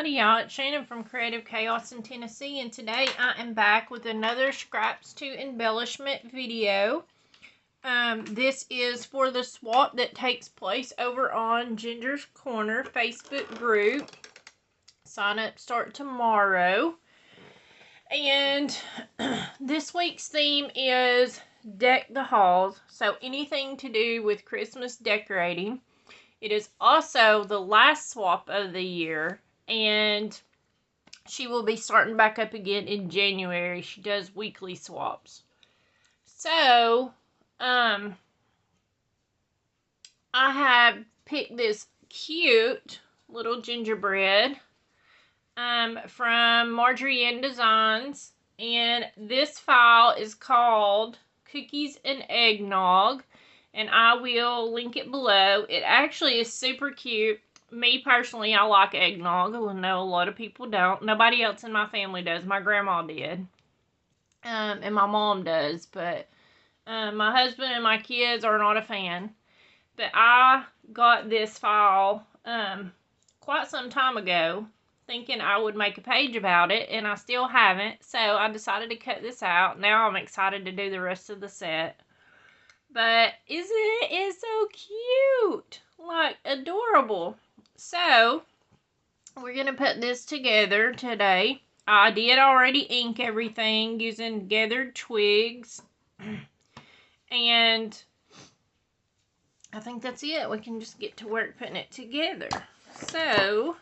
Howdy y'all, it's Shannon from Creative Chaos in Tennessee, and today I am back with another Scraps to Embellishment video. This is for the swap that takes place over on Ginger's Corner Facebook group. Sign up start tomorrow. And this week's theme is Deck the Halls, so anything to do with Christmas decorating. It is also the last swap of the year, and she will be starting back up again in January. She does weekly swaps. So, I have picked this cute little gingerbread from Marjorie Ann Designs, and this file is called Cookies and Eggnog. And I will link it below. It actually is super cute. Me, personally, I like eggnog. I know a lot of people don't. Nobody else in my family does. My grandma did. And my mom does. But my husband and my kids are not a fan. But I got this file quite some time ago, thinking I would make a page about it. And I still haven't. So I decided to cut this out. Now I'm excited to do the rest of the set. But isn't it so cute? Like, adorable. So, we're going to put this together today. I did already ink everything using gathered twigs. And I think that's it. We can just get to work putting it together. So,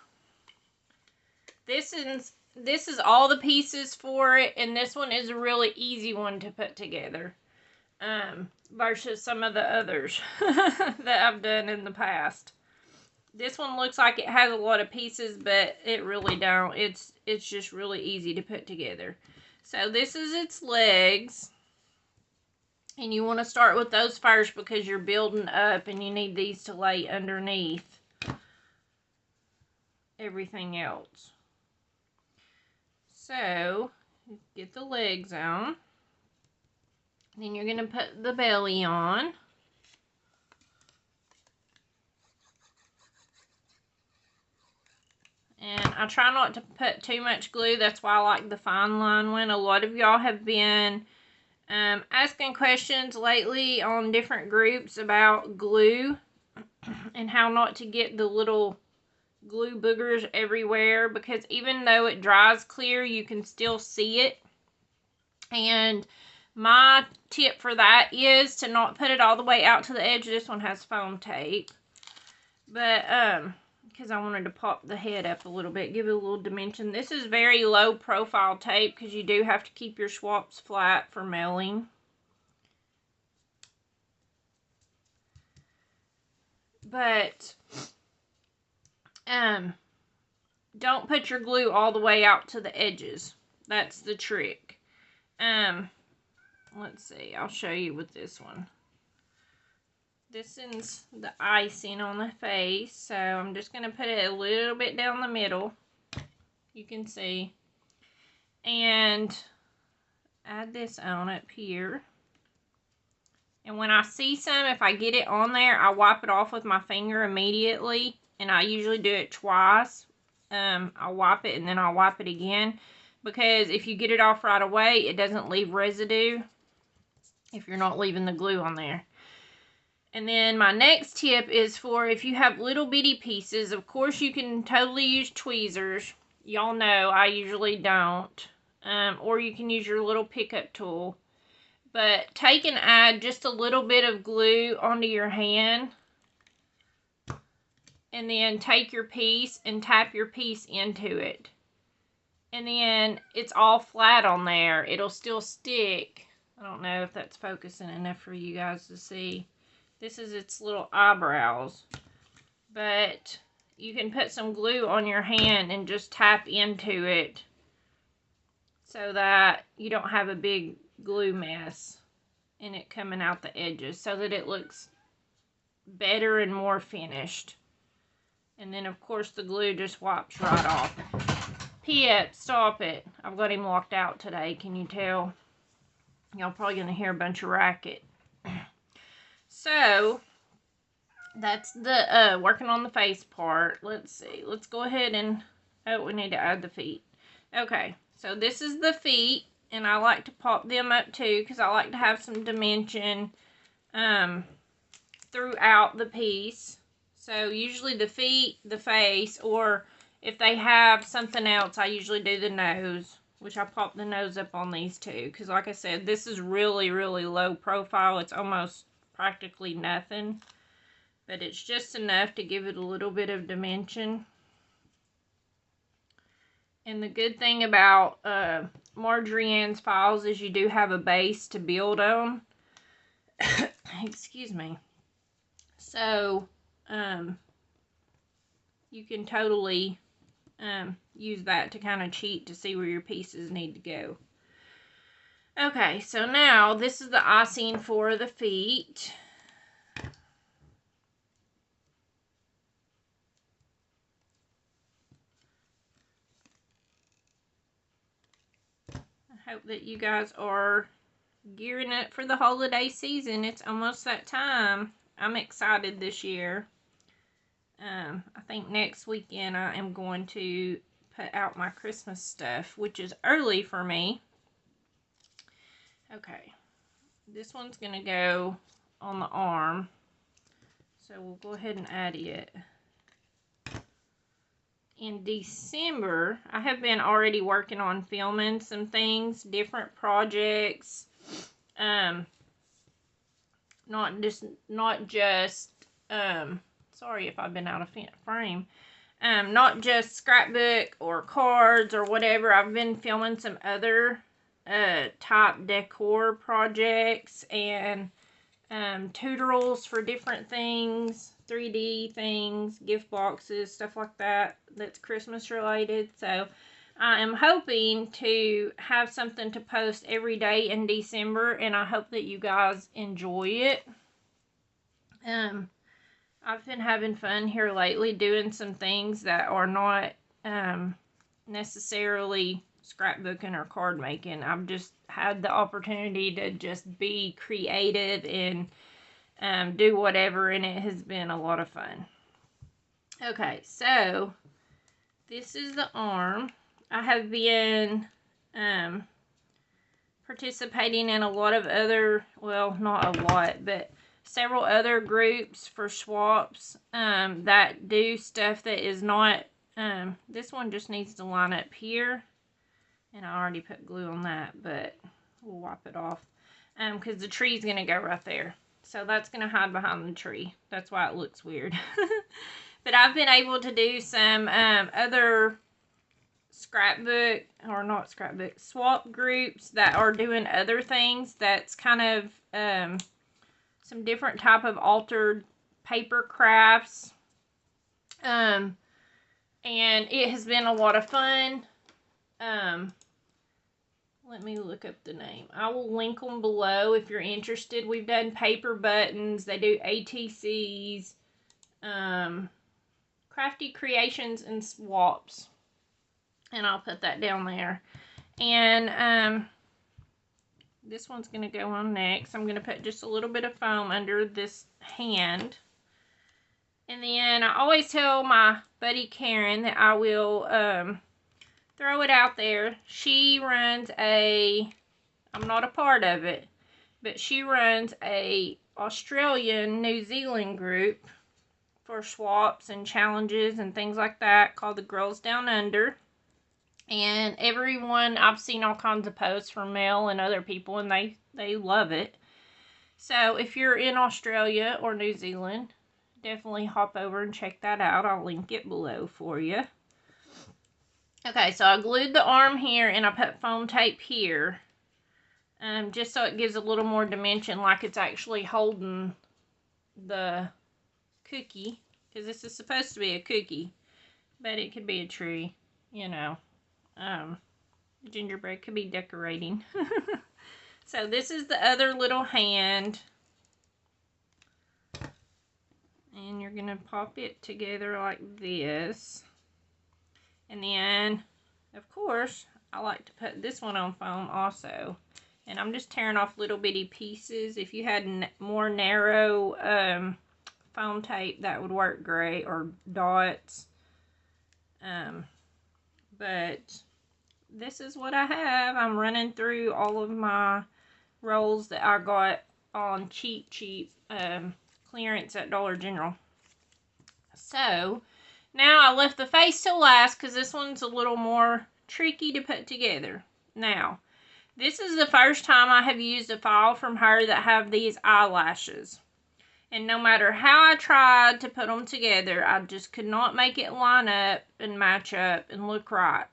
this is all the pieces for it. And this one is a really easy one to put together. Versus some of the others that I've done in the past. This one looks like it has a lot of pieces, but it really don't. It's just really easy to put together. So this is its legs. And you want to start with those first because you're building up and you need these to lay underneath everything else. So, get the legs on. Then you're going to put the belly on. And I try not to put too much glue. That's why I like the fine line one. A lot of y'all have been asking questions lately on different groups about glue and how not to get the little glue boogers everywhere, because even though it dries clear, you can still see it. And my tip for that is to not put it all the way out to the edge. This one has foam tape. But, because I wanted to pop the head up a little bit, give it a little dimension. This is very low profile tape because you do have to keep your swaps flat for mailing. But, don't put your glue all the way out to the edges. That's the trick. Let's see, I'll show you with this one. This is the icing on the face, so I'm just going to put it a little bit down the middle. You can see. And add this on up here. And when I see some, if I get it on there, I wipe it off with my finger immediately. And I usually do it twice. I'll wipe it and then I'll wipe it again. Because if you get it off right away, it doesn't leave residue if you're not leaving the glue on there. And then my next tip is for if you have little bitty pieces. Of course, you can totally use tweezers. Y'all know I usually don't. Or you can use your little pickup tool. But take and add just a little bit of glue onto your hand. And then take your piece and tap your piece into it. And then it's all flat on there. It'll still stick. I don't know if that's focusing enough for you guys to see. This is its little eyebrows. But you can put some glue on your hand and just tap into it so that you don't have a big glue mess in it coming out the edges, so that it looks better and more finished. And then of course the glue just wipes right off. Pip, stop it. I've got him locked out today, can you tell? Y'all probably going to hear a bunch of racket. So, that's the working on the face part. Let's see. Let's go ahead and Oh, we need to add the feet. Okay, so this is the feet, and I like to pop them up too because I like to have some dimension throughout the piece. So usually the feet, the face, or if they have something else, I usually do the nose, which I pop the nose up on these two. Because like I said, this is really, really low profile. It's almost practically nothing. But it's just enough to give it a little bit of dimension. And the good thing about Marjorie Ann's files is you do have a base to build on. Excuse me. So, you can totally use that to kind of cheat to see where your pieces need to go. Okay, so now this is the icing for the feet. I hope that you guys are gearing up for the holiday season. It's almost that time. I'm excited this year. I think next weekend I am going to put out my Christmas stuff, which is early for me. Okay, this one's going to go on the arm. So we'll go ahead and add it. In December, I have been already working on filming some things, different projects. Not just sorry if I've been out of frame. Not just scrapbook or cards or whatever. I've been filming some other type decor projects and tutorials for different things, 3D things, gift boxes, stuff like that, that's Christmas related. So I am hoping to have something to post every day in December, and I hope that you guys enjoy it. I've been having fun here lately doing some things that are not necessarily scrapbooking or card making. I've just had the opportunity to just be creative and do whatever, and it has been a lot of fun. Okay, so this is the arm. I have been participating in a lot of other, well, not a lot, but several other groups for swaps that do stuff that is not, this one just needs to line up here, and I already put glue on that, but we'll wipe it off, because the tree's going to go right there. So that's going to hide behind the tree. That's why it looks weird. But I've been able to do some other scrapbook, or not scrapbook, swap groups that are doing other things. That's kind of some different type of altered paper crafts. And it has been a lot of fun. Let me look up the name. I will link them below if you're interested. We've done paper buttons. They do ATCs, crafty creations, and swaps. And I'll put that down there. And this one's going to go on next. I'm going to put just a little bit of foam under this hand. And then I always tell my buddy Karen that I will throw it out there. She runs I'm not a part of it, but she runs a Australian, New Zealand group for swaps and challenges and things like that called the Girls Down Under. And everyone, I've seen all kinds of posts from Mel and other people, and they love it. So if you're in Australia or New Zealand, definitely hop over and check that out. I'll link it below for you. Okay, so I glued the arm here, and I put foam tape here, just so it gives a little more dimension, like it's actually holding the cookie, because this is supposed to be a cookie, but it could be a tree, you know. Gingerbread could be decorating. So this is the other little hand, and you're going to pop it together like this. And then, of course, I like to put this one on foam also. And I'm just tearing off little bitty pieces. If you had more narrow foam tape, that would work great, or dots. But this is what I have. I'm running through all of my rolls that I got on cheap clearance at Dollar General. So, now I left the face till last because this one's a little more tricky to put together. Now, this is the first time I have used a file from her that have these eyelashes. And no matter how I tried to put them together, I just could not make it line up and match up and look right.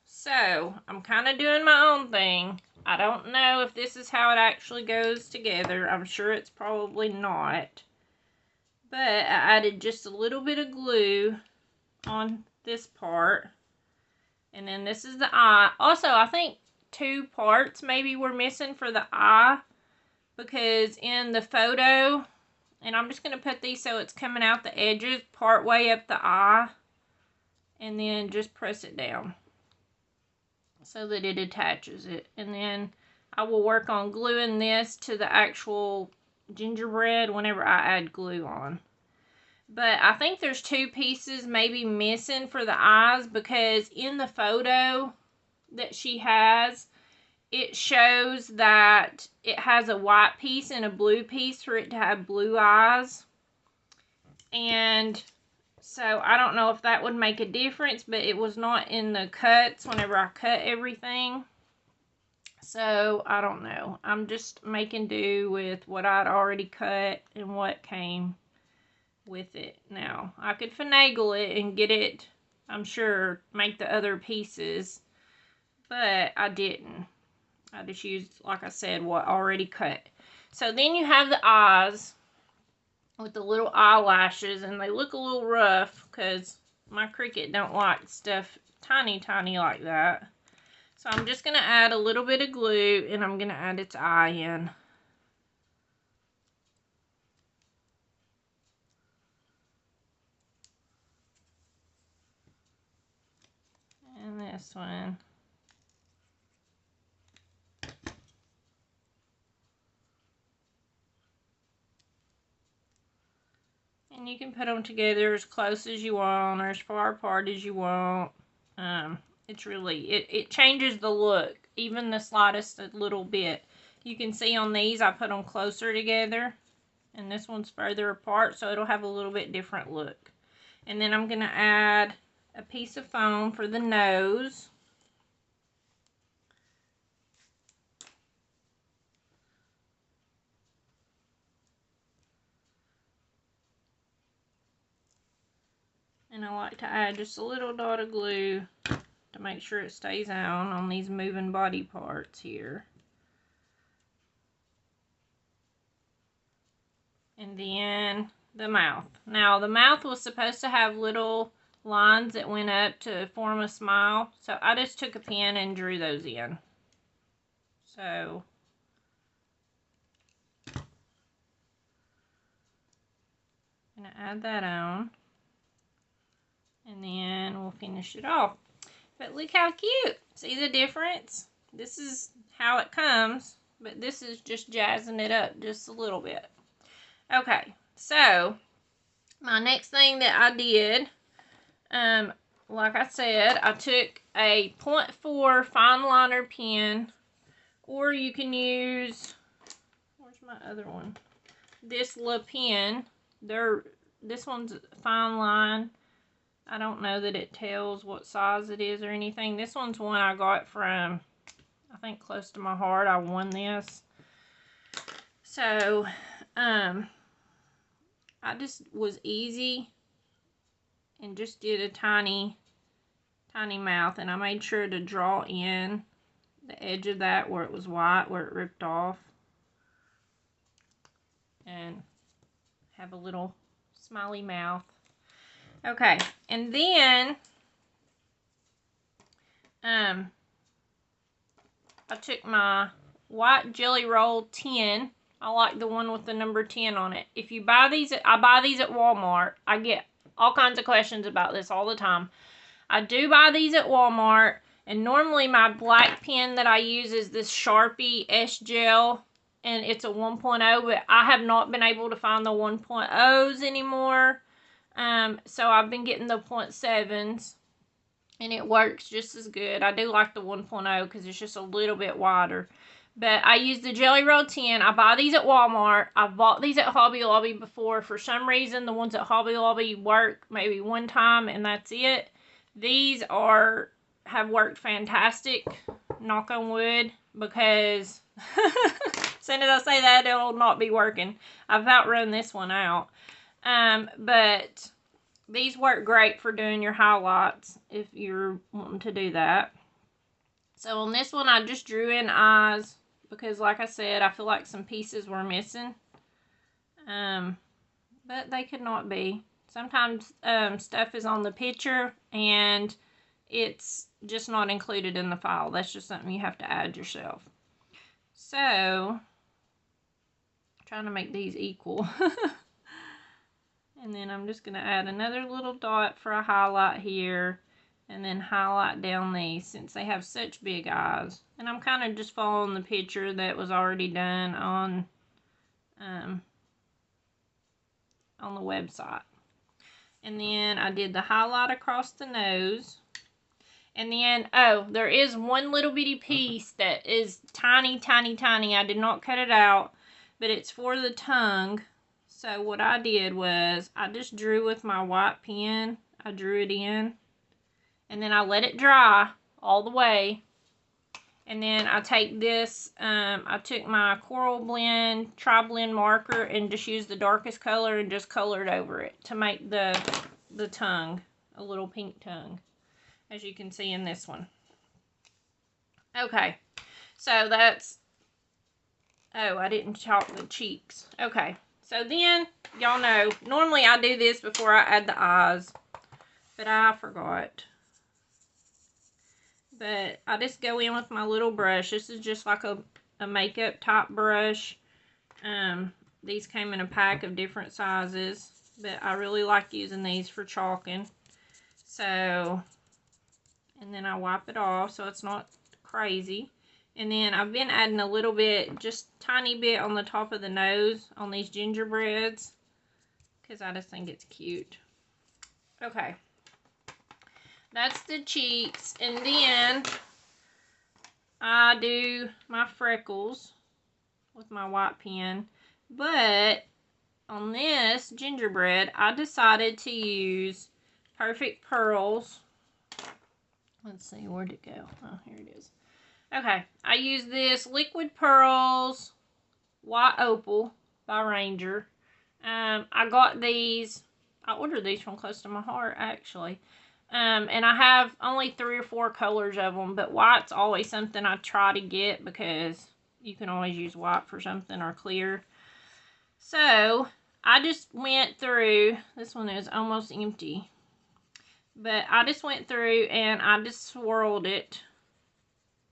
So, I'm kind of doing my own thing. I don't know if this is how it actually goes together. I'm sure it's probably not. But I added just a little bit of glue on this part. And then this is the eye. Also, I think 2 parts maybe were missing for the eye. Because in the photo, and I'm just going to put these so it's coming out the edges part way up the eye. And then just press it down so that it attaches it. And then I will work on gluing this to the actual gingerbread whenever I add glue on. But I think there's 2 pieces maybe missing for the eyes, because in the photo that she has, it shows that it has a white piece and a blue piece for it to have blue eyes. And so I don't know if that would make a difference, but it was not in the cuts whenever I cut everything. So I don't know. I'm just making do with what I'd already cut and what came with it. Now, I could finagle it and get it, I'm sure, make the other pieces, but I didn't. I just used, like I said, what already cut. So then you have the eyes with the little eyelashes, and they look a little rough because my Cricut don't like stuff tiny like that. So I'm just going to add a little bit of glue, and I'm going to add its eye in. And this one. And you can put them together as close as you want or as far apart as you want. It's really, it changes the look, even the slightest little bit. You can see on these I put them closer together, and this one's further apart, so it'll have a little bit different look. And then I'm going to add a piece of foam for the nose. And I like to add just a little dot of glue to make sure it stays on these moving body parts here. And then the mouth. Now, the mouth was supposed to have little lines that went up to form a smile. So I just took a pen and drew those in. So I'm going to add that on. And then we'll finish it off. But look how cute. See the difference? This is how it comes. But this is just jazzing it up just a little bit. Okay, so my next thing that I did, like I said, I took a 0.4 fine liner pen, or you can use, where's my other one? This Le Pen. This one's fine line. I don't know that it tells what size it is or anything. This one's one I got from, I think, Close to My Heart. I won this. So, I just was easy and just did a tiny mouth. And I made sure to draw in the edge of that where it was white, where it ripped off. And have a little smiley mouth. Okay, and then I took my white Jelly Roll 10. I like the one with the number 10 on it. If you buy these, I buy these at Walmart. I get all kinds of questions about this all the time. I do buy these at Walmart, and normally my black pen that I use is this Sharpie S-Gel, and it's a 1.0, but I have not been able to find the 1.0s anymore. So I've been getting the 0.7s. and it works just as good. I do like the 1.0 because it's just a little bit wider. But I use the Jelly Roll 10. I buy these at Walmart. I've bought these at Hobby Lobby before. For some reason, the ones at Hobby Lobby work maybe one time and that's it. These have worked fantastic, knock on wood, because as soon as I say that, it'll not be working. I've outrun this one out. But these work great for doing your highlights if you're wanting to do that. So on this one, I just drew in eyes because, like I said, I feel like some pieces were missing. But they could not be. Sometimes stuff is on the picture and it's just not included in the file. That's just something you have to add yourself. So, I'm trying to make these equal. And then I'm just going to add another little dot for a highlight here. And then highlight down these since they have such big eyes. And I'm kind of just following the picture that was already done on the website. And then I did the highlight across the nose. And then, oh, there is one little bitty piece that is tiny, tiny, tiny. I did not cut it out, but it's for the tongue. So what I did was I just drew with my white pen. I drew it in. And then I let it dry all the way. And then I take this, I took my Coral Blend Tri-Blend marker and just used the darkest color and just colored over it to make the tongue, a little pink tongue, as you can see in this one. Okay, so that's, oh, I didn't chalk the cheeks. Okay, so then, y'all know, normally I do this before I add the eyes, but I forgot. But I just go in with my little brush. This is just like a makeup type brush. These came in a pack of different sizes. But I really like using these for chalking. So, and then I wipe it off so it's not crazy. And then I've been adding a little bit, just tiny bit on the top of the nose on these gingerbreads. Because I just think it's cute. Okay. That's the cheeks, and then I do my freckles with my white pen, but on this gingerbread, I decided to use Perfect Pearls. Let's see, where'd it go? Oh, here it is. Okay, I use this Liquid Pearls White Opal by Ranger. I got these, I ordered these from Close to My Heart, actually. And I have only 3 or 4 colors of them, but white's always something I try to get because you can always use white for something, or clear. So, I just went through, this one is almost empty, but I just went through and I just swirled it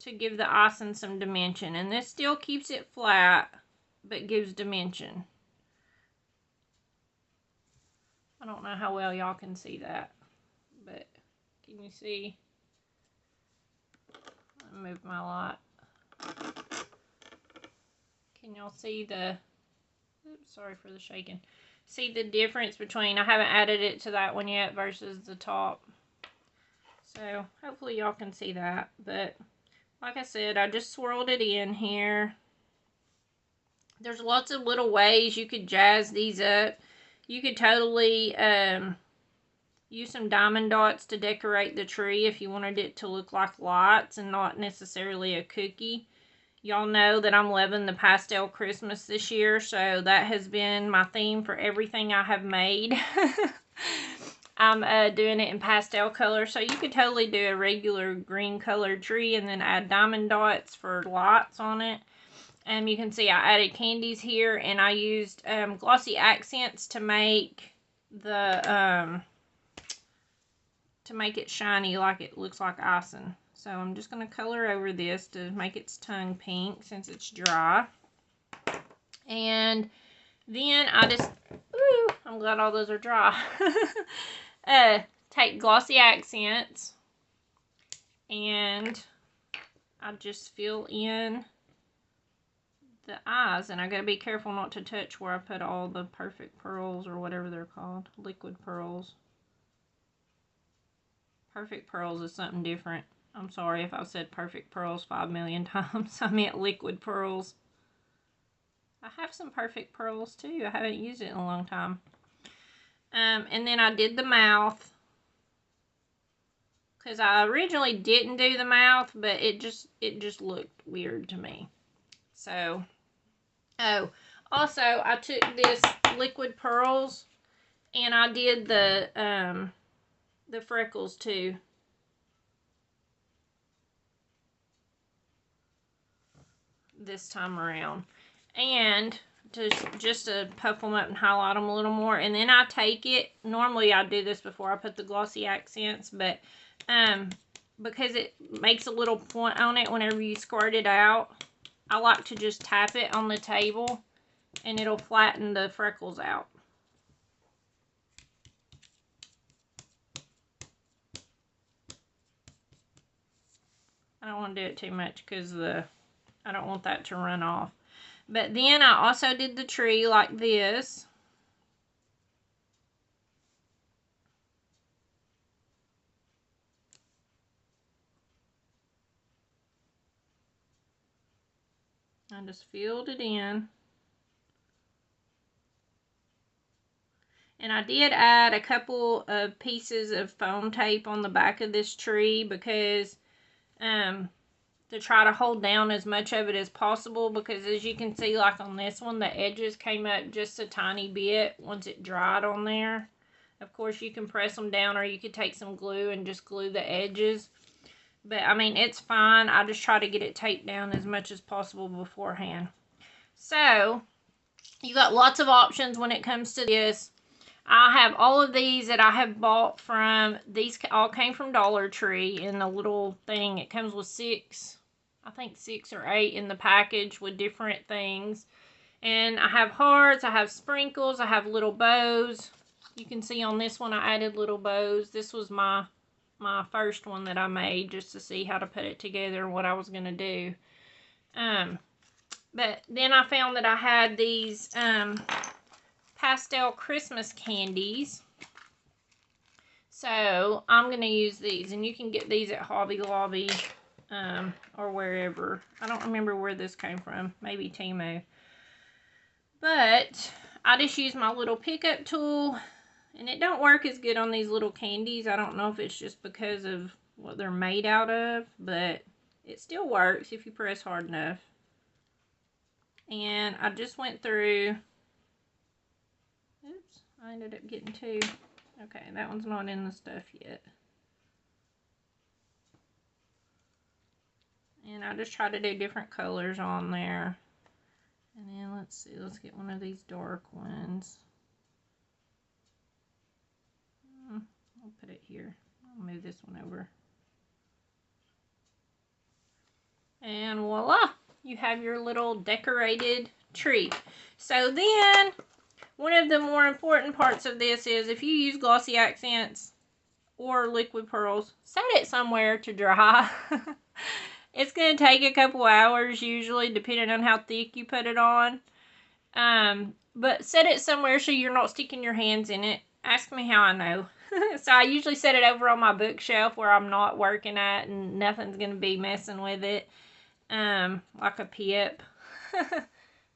to give the icing some dimension. And this still keeps it flat, but gives dimension. I don't know how well y'all can see that. But can you see? I'll move my light. Can y'all see the, oops, sorry for the shaking. See the difference between, I haven't added it to that one yet versus the top. So hopefully y'all can see that. But like I said, I just swirled it in here. There's lots of little ways you could jazz these up. You could totally, use some diamond dots to decorate the tree if you wanted it to look like lights and not necessarily a cookie. Y'all know that I'm loving the pastel Christmas this year, so that has been my theme for everything I have made. I'm doing it in pastel color, so you could totally do a regular green colored tree and then add diamond dots for lights on it. You can see I added candies here, and I used glossy accents to make the to make it shiny, like it looks like icing. So I'm just going to color over this to make its tongue pink since it's dry. And then I just, ooh, I'm glad all those are dry. Take glossy accents and I just fill in the eyes. And I got to be careful not to touch where I put all the Perfect Pearls, or whatever they're called, Liquid Pearls. Perfect Pearls is something different. I'm sorry if I've said Perfect Pearls 5 million times. I meant Liquid Pearls. I have some Perfect Pearls too. I haven't used it in a long time. And then I did the mouth. Because I originally didn't do the mouth, but it just looked weird to me. So, oh, also I took this Liquid Pearls and I did the freckles too. This time around. And just to puff them up and highlight them a little more. And then I take it, normally I do this before I put the glossy accents, but because it makes a little point on it whenever you squirt it out, I like to just tap it on the table and it'll flatten the freckles out. I don't want to do it too much because I don't want that to run off. But then I also did the tree like this. I just filled it in. And I did add a couple of pieces of foam tape on the back of this tree because to try to hold down as much of it as possible, because as you can see, like on this one, the edges came up just a tiny bit once it dried on there. Of course, you can press them down, or you could take some glue and just glue the edges. But, I mean, it's fine. I just try to get it taped down as much as possible beforehand. So, you got lots of options when it comes to this. I have all of these that I have bought from, these all came from Dollar Tree in a little thing. It comes with 6, I think 6 or 8 in the package with different things. And I have hearts, I have sprinkles, I have little bows. You can see on this one I added little bows. This was my first one that I made just to see how to put it together and what I was going to do. But then I found that I had these pastel Christmas candies. So I'm going to use these. And you can get these at Hobby Lobby or wherever. I don't remember where this came from. Maybe Temu. But I just use my little pickup tool. And it don't work as good on these little candies. I don't know if it's just because of what they're made out of, but it still works if you press hard enough. And I just went through, oops, I ended up getting 2. Okay, that one's not in the stuff yet. And I just try to do different colors on there. And then let's see, let's get one of these dark ones. I'll put it here. I'll move this one over. And voila! You have your little decorated tree. So then, one of the more important parts of this is if you use glossy accents or liquid pearls, set it somewhere to dry. It's going to take a couple hours usually, depending on how thick you put it on. But set it somewhere so you're not sticking your hands in it. Ask me how I know. So I usually set it over on my bookshelf where I'm not working at and nothing's going to be messing with it. Like a pip.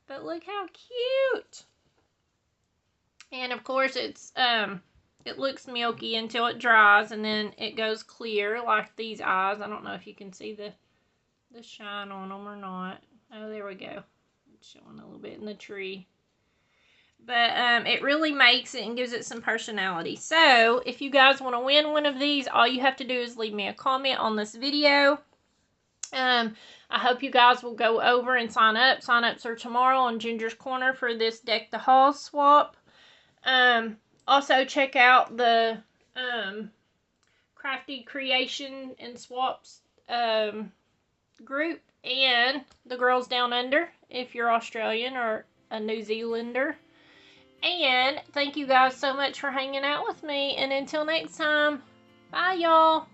But look how cute. And of course it's, it looks milky until it dries and then it goes clear like these eyes. I don't know if you can see the shine on them or not. Oh, there we go. It's showing a little bit in the tree. But it really makes it and gives it some personality. So, if you guys want to win one of these, all you have to do is leave me a comment on this video. I hope you guys will go over and sign up. Sign-ups are tomorrow on Ginger's Corner for this Deck the Halls swap. Also, check out the Crafty Creation and Swaps group and the Girls Down Under if you're Australian or a New Zealander. And thank you guys so much for hanging out with me. And until next time, bye y'all.